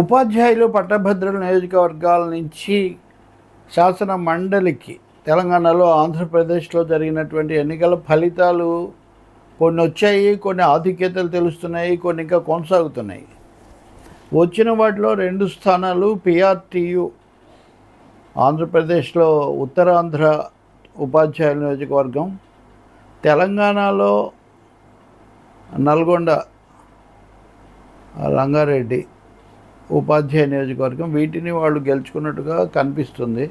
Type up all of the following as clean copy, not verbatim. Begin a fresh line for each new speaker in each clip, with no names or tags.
ఉపాధ్యాయులు పట్టభద్రుల నియోజకవర్గాల నుంచి శాసన మండలికి తెలంగాణలో ఆంధ్రప్రదేశ్లో జరిగినటువంటి ఎన్నికల ఫలితాలు కొన్ని వచ్చాయి, కొన్ని ఆధిక్యతలు తెలుస్తున్నాయి, కొన్ని ఇంకా కొనసాగుతున్నాయి. వచ్చిన వాటిలో 2 స్థానాలు పిఆర్టీయు ఆంధ్రప్రదేశ్లో ఉత్తరాంధ్ర ఉపాధ్యాయుల నియోజకవర్గం, తెలంగాణలో నల్గొండ రంగారెడ్డి ఉపాధ్యాయ నియోజకవర్గం, వీటిని వాళ్ళు గెలుచుకున్నట్టుగా కనిపిస్తుంది.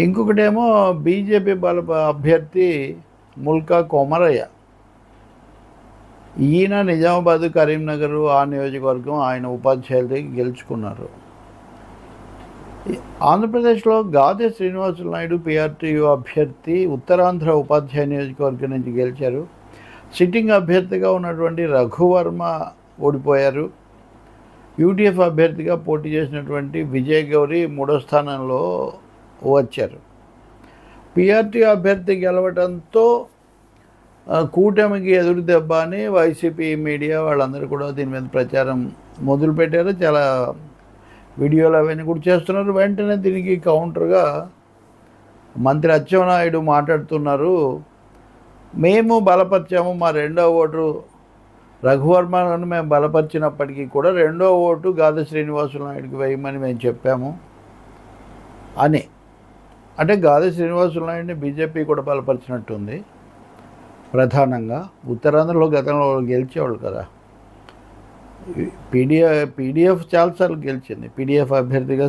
ఇంకొకటేమో బీజేపీ అభ్యర్థి ముల్కా కొమరయ్య, ఈయన నిజామాబాద్ కరీంనగర్ ఆ నియోజకవర్గం ఆయన ఉపాధ్యాయులకి గెలుచుకున్నారు. ఆంధ్రప్రదేశ్లో గాదె శ్రీనివాసులు నాయుడు పిఆర్టీయు అభ్యర్థి ఉత్తరాంధ్ర ఉపాధ్యాయ నియోజకవర్గం నుంచి గెలిచారు. సిట్టింగ్ అభ్యర్థిగా ఉన్నటువంటి రఘువర్మ ఓడిపోయారు. యూటీఎఫ్ అభ్యర్థిగా పోటీ చేసినటువంటి విజయ్ గౌరి 3వ స్థానంలో వచ్చారు. పిఆర్టీ అభ్యర్థి గెలవడంతో కూటమికి ఎదురు దెబ్బ అని వైసీపీ మీడియా వాళ్ళందరూ కూడా దీని మీద ప్రచారం మొదలుపెట్టారు. చాలా వీడియోలు అవన్నీ కూడా చేస్తున్నారు. వెంటనే దీనికి కౌంటర్గా మంత్రి అచ్చెన్నాయుడు మాట్లాడుతున్నారు. మేము బలపరిచాము, మా 2వ ఓటు రఘువర్మను మేము బలపరిచినప్పటికీ కూడా 2వ ఓటు గాదె శ్రీనివాసులు నాయుడుకి వేయమని మేము చెప్పాము అని. అంటే గాదె శ్రీనివాసులు నాయుడిని బీజేపీ కూడా బలపరిచినట్టుంది. ప్రధానంగా ఉత్తరాంధ్రలో గతంలో గెలిచేవాళ్ళు కదా. పీడీఎఫ్ చాలాసార్లు గెలిచింది. పీడీఎఫ్ అభ్యర్థిగా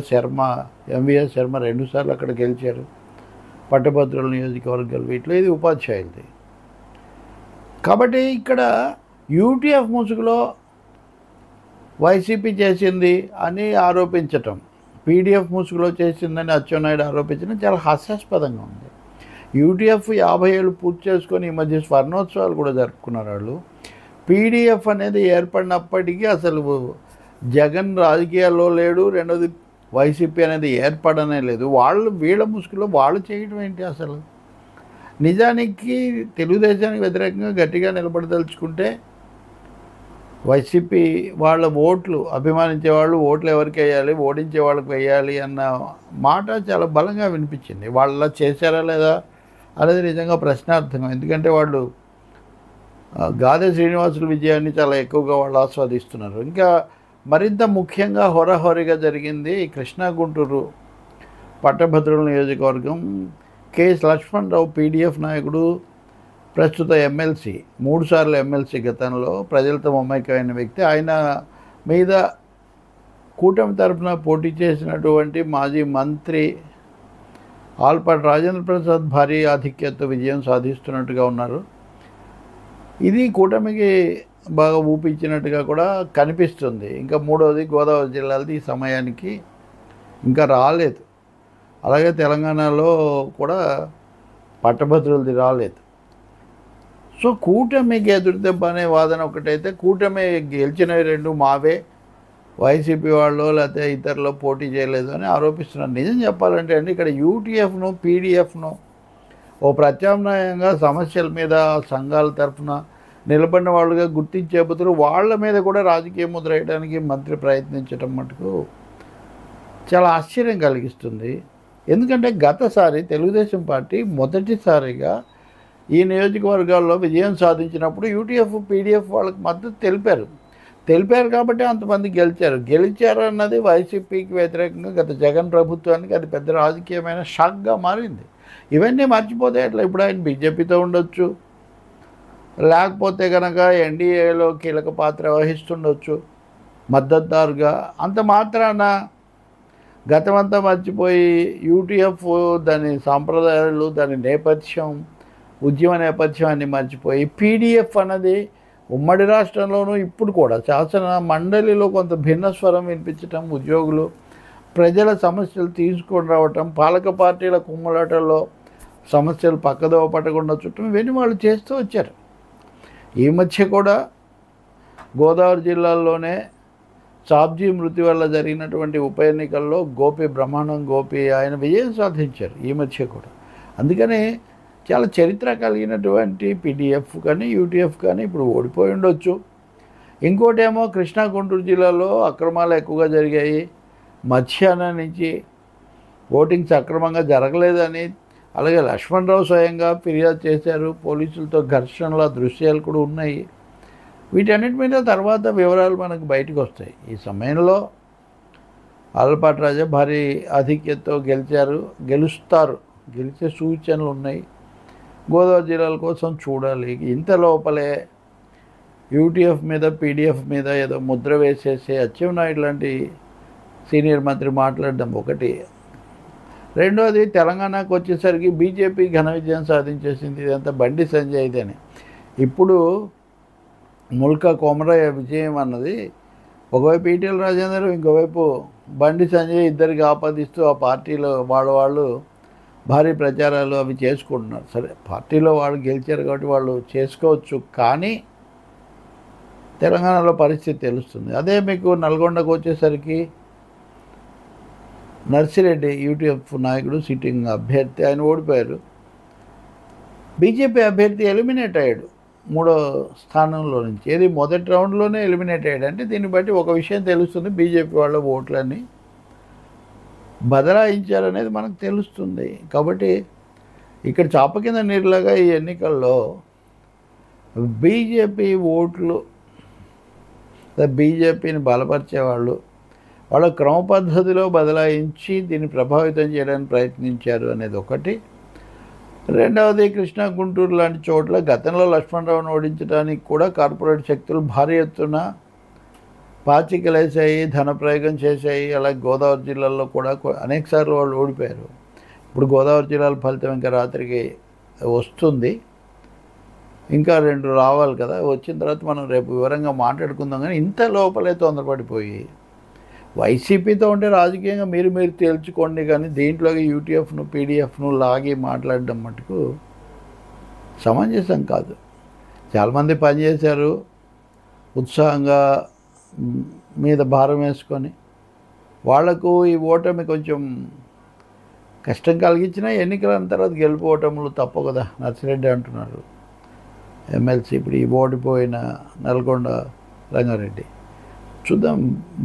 ఎంవీఎస్ శర్మ 2 సార్లు అక్కడ గెలిచారు. పట్టభద్రుల నియోజకవర్గాలు వీటిలో ఇది ఉపాధ్యాయులది. కాబట్టి ఇక్కడ యూటీఎఫ్ ముసుగులో వైసీపీ చేసింది అని ఆరోపించటం, పీడీఎఫ్ ముసుగులో చేసిందని అచ్చెన్నాయుడు ఆరోపించడం చాలా హాస్యాస్పదంగా ఉంది. యూటీఎఫ్ 50 ఏళ్ళు పూర్తి చేసుకొని ఈ మధ్య స్వర్ణోత్సవాలు కూడా జరుపుకున్నారు వాళ్ళు. పీడీఎఫ్ అనేది ఏర్పడినప్పటికీ అసలు జగన్ రాజకీయాల్లో లేడు, రెండోది వైసీపీ అనేది ఏర్పడనే లేదు. వీళ్ళ ముసుగులో వాళ్ళు చేయడం ఏంటి అసలు? నిజానికి తెలుగుదేశానికి వ్యతిరేకంగా గట్టిగా నిలబడదలుచుకుంటే వైసీపీ వాళ్ళ ఓట్లు అభిమానించే వాళ్ళు ఓట్లు ఎవరికి వేయాలి, ఓడించే వాళ్ళకి వేయాలి అన్న మాట చాలా బలంగా వినిపించింది. వాళ్ళ చేశారా లేదా అనేది నిజంగా ప్రశ్నార్థకం. ఎందుకంటే వాళ్ళు గాదె శ్రీనివాసుల విజయాన్ని చాలా ఎక్కువగా వాళ్ళు ఆస్వాదిస్తున్నారు. ఇంకా మరింత ముఖ్యంగా హోరాహోరీగా జరిగింది కృష్ణా గుంటూరు పట్టభద్రుల నియోజకవర్గం. కేఎస్ లక్ష్మణరావు పీడీఎఫ్ నాయకుడు, ప్రస్తుత ఎమ్మెల్సీ, 3 సార్లు ఎమ్మెల్సీ, గతంలో ప్రజలతో మమైకమైన వ్యక్తి. ఆయన మీద కూటమి తరఫున పోటీ చేసినటువంటి మాజీ మంత్రి ఆల్పాటి రాజేంద్ర ప్రసాద్ భారీ ఆధిక్యతతో విజయం సాధిస్తున్నట్టుగా ఉన్నారు. ఇది కూటమికి బాగా ఊపించినట్టుగా కూడా కనిపిస్తుంది. ఇంకా 3వది గోదావరి జిల్లాలది ఈ సమయానికి ఇంకా రాలేదు. అలాగే తెలంగాణలో కూడా పట్టభద్రులది రాలేదు. సో కూటమికి ఎదురుదెబ్బ అనే వాదన ఒకటైతే, కూటమి గెలిచినవి 2 మావే, వైసీపీ వాళ్ళు లేకపోతే ఇతరులు పోటీ చేయలేదు అని ఆరోపిస్తున్నారు. నిజం చెప్పాలంటే అండి, ఇక్కడ యూటీఎఫ్ను పీడీఎఫ్ను ఓ ప్రత్యామ్నాయంగా సమస్యల మీద సంఘాల తరఫున నిలబడిన వాళ్ళుగా గుర్తించే బదులు వాళ్ళ మీద కూడా రాజకీయ ముద్ర వేయడానికి మంత్రి ప్రయత్నించడం మటుకు చాలా ఆశ్చర్యం కలిగిస్తుంది. ఎందుకంటే గతసారి తెలుగుదేశం పార్టీ మొదటిసారిగా ఈ నియోజకవర్గాల్లో విజయం సాధించినప్పుడు యూటీఎఫ్ పీడీఎఫ్ వాళ్ళకి మద్దతు తెలిపారు కాబట్టి అంతమంది గెలిచారు అన్నది వైసీపీకి వ్యతిరేకంగా గత జగన్ ప్రభుత్వానికి అది పెద్ద రాజకీయమైన షాక్గా మారింది. ఇవన్నీ మర్చిపోతే ఎట్లా? ఇప్పుడు ఆయన బీజేపీతో ఉండొచ్చు, లేకపోతే కనుక ఎన్డీఏలో కీలక పాత్ర వహిస్తుండొచ్చు మద్దతుదారుగా. అంత మాత్రాన గతమంతా మర్చిపోయి యూటీఎఫ్ దాని సాంప్రదాయాలు, దాని నేపథ్యం, ఉద్యమ నేపథ్యాన్ని మర్చిపోయి పీడీఎఫ్ అన్నది ఉమ్మడి రాష్ట్రంలోనూ ఇప్పుడు కూడా శాసన మండలిలో కొంత భిన్న స్వరం వినిపించటం, ఉద్యోగులు ప్రజల సమస్యలు తీసుకొని రావటం, పాలక పార్టీల కుమ్ములాటల్లో సమస్యలు పక్కదోవ పట్టకుండా చుట్టం, ఇవన్నీ వాళ్ళు చేస్తూ వచ్చారు. ఈ మధ్య కూడా గోదావరి జిల్లాల్లోనే సాబ్జీ మృతి వల్ల జరిగినటువంటి ఉప ఎన్నికల్లో బ్రహ్మాండం గోపి ఆయన విజయం సాధించారు ఈ మధ్య కూడా. అందుకని చాలా చరిత్ర కలిగినటువంటి పీడీఎఫ్ కానీ యూటీఎఫ్ కానీ ఇప్పుడు ఓడిపోయి ఉండొచ్చు. ఇంకోటేమో కృష్ణా గుంటూరు జిల్లాలో అక్రమాలు ఎక్కువగా జరిగాయి, మధ్యాహ్నం నుంచి ఓటింగ్ సక్రమంగా జరగలేదని, అలాగే లక్ష్మణరావు స్వయంగా ఫిర్యాదు చేశారు, పోలీసులతో ఘర్షణల దృశ్యాలు కూడా ఉన్నాయి. వీటన్నిటి మీద తర్వాత వివరాలు మనకు బయటకు వస్తాయి. ఈ సమయంలో ఆలపాటి రాజా భారీ ఆధిక్యతతో గెలుస్తారు, గెలిచే సూచనలు ఉన్నాయి. గోదావరి జిల్లాల కోసం చూడాలి. ఇంత లోపలే యూటీఎఫ్ మీద పీడీఎఫ్ మీద ఏదో ముద్ర వేసేసి అచ్చెన్నాయుడు లాంటి సీనియర్ మంత్రి మాట్లాడడం ఒకటి. రెండోది, తెలంగాణకు వచ్చేసరికి బీజేపీ ఘన విజయం సాధించేసింది. ఇదంతా బండి సంజయ్ది అని. ఇప్పుడు ముల్కా కొమరయ్య విజయం అన్నది ఒకవైపు ఈటెల రాజేందర్, ఇంకోవైపు బండి సంజయ్ ఇద్దరికి ఆపాదిస్తూ ఆ పార్టీలో వాళ్ళు భారీ ప్రచారాలు అవి చేసుకుంటున్నారు. సరే, పార్టీలో వాళ్ళు గెలిచారు కాబట్టి వాళ్ళు చేసుకోవచ్చు, కానీ తెలంగాణలో పరిస్థితి తెలుస్తుంది. అదే మీకు నల్గొండకు వచ్చేసరికి నర్సిరెడ్డి యూటీఎఫ్ నాయకుడు సిట్టింగ్ అభ్యర్థి, ఆయన ఓడిపోయారు. బీజేపీ అభ్యర్థి ఎలిమినేట్ అయ్యాడు 3వ స్థానంలో నుంచి. ఏది మొదటి రౌండ్లోనే ఎలిమినేట్ అయ్యాడు. అంటే దీన్ని బట్టి ఒక విషయం తెలుస్తుంది, బీజేపీ వాళ్ళ ఓట్లన్నీ బదలాయించారనేది మనకు తెలుస్తుంది. కాబట్టి ఇక్కడ చాప కింద నీరులాగా ఈ ఎన్నికల్లో బీజేపీ ఓట్లు, బీజేపీని బలపరిచేవాళ్ళు వాళ్ళ క్రమ పద్ధతిలో బదలాయించి దీన్ని ప్రభావితం చేయడానికి ప్రయత్నించారు అనేది ఒకటి. రెండవది, కృష్ణా గుంటూరు లాంటి చోట్ల గతంలో లక్ష్మణరావును ఓడించడానికి కూడా కార్పొరేట్ శక్తులు భారీ ఎత్తున పాచికలేసాయి, ధనప్రయోగం చేశాయి. అలాగే గోదావరి జిల్లాలో కూడా అనేకసార్లు వాళ్ళు ఓడిపోయారు. ఇప్పుడు గోదావరి జిల్లాల ఫలితం ఇంకా రాత్రికి వస్తుంది, ఇంకా 2 రావాలి కదా. వచ్చిన తర్వాత మనం రేపు వివరంగా మాట్లాడుకుందాం. కానీ ఇంత లోపలే తొందరపడిపోయి వైసీపీతో ఉంటే రాజకీయంగా మీరు తేల్చుకోండి, కానీ దీంట్లోకి యూటీఎఫ్ను పీడీఎఫ్ను లాగి మాట్లాడడం మటుకు సమంజసం కాదు. చాలామంది పనిచేశారు ఉత్సాహంగా మీద భారం వేసుకొని, వాళ్లకు ఈ ఓటమి కొంచెం కష్టం కలిగించిన ఎన్నికల తర్వాత గెలుపు ఓటములు తప్ప కదా. నర్సిరెడ్డి అంటున్నారు ఎమ్మెల్సీ, ఇప్పుడు ఈ ఓడిపోయిన నల్గొండ రంగారెడ్డి. చూద్దాం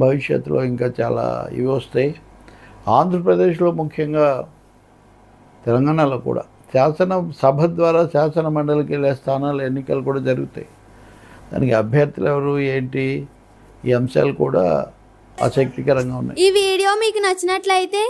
భవిష్యత్తులో ఇంకా చాలా ఇవి వస్తాయి. ఆంధ్రప్రదేశ్లో ముఖ్యంగా తెలంగాణలో కూడా శాసనసభ ద్వారా శాసన మండలికి వెళ్ళే స్థానాల ఎన్నికలు కూడా జరుగుతాయి. దానికి అభ్యర్థులు ఎవరు ఏంటి, ఈ అంశాలు కూడా ఆసక్తికరంగా ఉన్నాయి.
ఈ వీడియో మీకు నచ్చినట్లయితే